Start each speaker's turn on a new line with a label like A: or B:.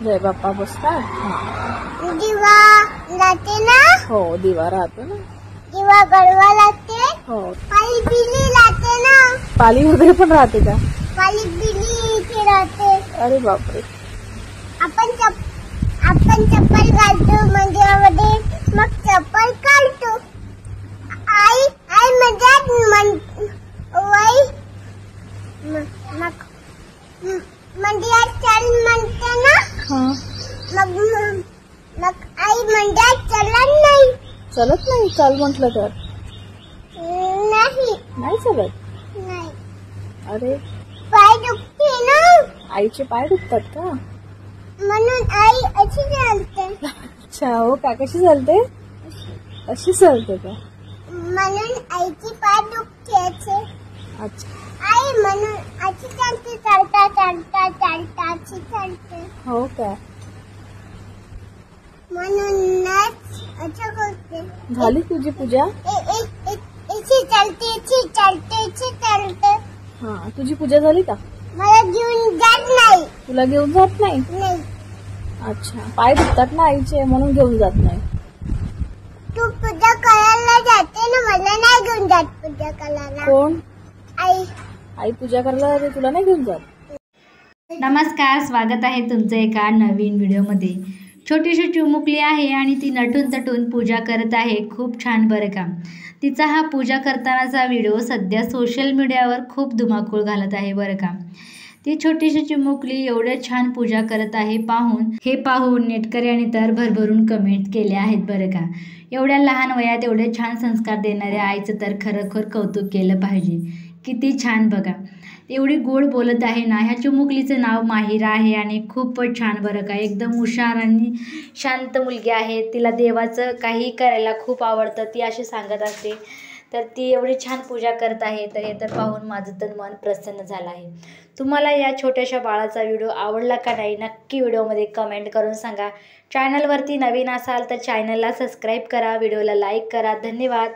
A: जय बाप्पा बसतात.
B: दिवा लागते ना.
A: हो दिवा राहतो ना.
B: दिवा गडवा लागते.
A: हो
B: पाली बिली लागते ना.
A: पाली वगैरे पण राहते का?
B: पाली बिली इथे राहते.
A: अरे बापरे.
B: आपण चप्पल घालतो मंदिरामध्ये, मग चप्पल काढतो. आई म्हणतात मंदिरात चल म्हणते ना. मग आई म्हणतात चलत नाही.
A: चलत नाही चाल म्हटलं तर नाही चलत.
B: नाही.
A: अरे
B: पाय दुखते ना.
A: आईचे पाय दुखतात का?
B: म्हणून आई अशी चालते.
A: अच्छा हो का. कशी चालते? अशी चालते का?
B: म्हणून आईची पाय दुखते.
A: अच्छा.
B: आई म्हणून अशी चालते. चालता अशी चालते.
A: हो का.
B: म्हणूनच असं करते.
A: झाली तुझी पूजा?
B: इथे चालते.
A: हा तुझी पूजा झाली का?
B: मला घेऊन जात नाही.
A: तुला घेऊन जात नाही?
B: नाही.
A: अच्छा पाय दुखतात ना आईचे म्हणून घेऊन जात नाही.
B: तू पूजा करायला जाते ना, मला नाही घेऊन जात पूजा करायला.
A: कोण?
B: आई.
A: आई पूजा करायला जाते तुला नाही घेऊन जात.
C: नमस्कार, स्वागत आहे तुमचं एका नवीन व्हिडिओमध्ये. छोटीशी चिमुकली आहे आणि ती नटून तटून पूजा करत आहे. खूप छान बरं का. तिचा हा पूजा करतानाचा व्हिडिओ सध्या सोशल मीडियावर खूप धुमाकूळ घालत आहे बरं का. ती छोटीशी चिमुकली एवढं छान पूजा करत आहे. पाहून नेटकऱ्यांनी तर भरभरून कमेंट केल्या आहेत बरं का. एवढ्या लहान वयात एवढे छान संस्कार देणाऱ्या आईचं तर खरोखर कौतुक केलं पाहिजे. किती छान बघा. एवढी गोड बोलत आहे ना. ह्या चिमुकलीचं नाव माहिरा आहे आणि खूपच छान बरं का. एकदम हुशार आणि शांत मुलगी आहे. तिला देवाचं काही करायला खूप आवडतं. ती अशी सांगत असते. तर ती एवढी छान पूजा करत आहे. तर हे तर पाहून माझं तर मन प्रसन्न झालं आहे. तुम्हाला या छोट्याशा बाळाचा व्हिडिओ आवडला का नाही नक्की व्हिडिओमध्ये कमेंट करून सांगा. चॅनलवरती नवीन असाल तर चॅनलला सबस्क्राईब करा, व्हिडिओला लाईक करा. धन्यवाद.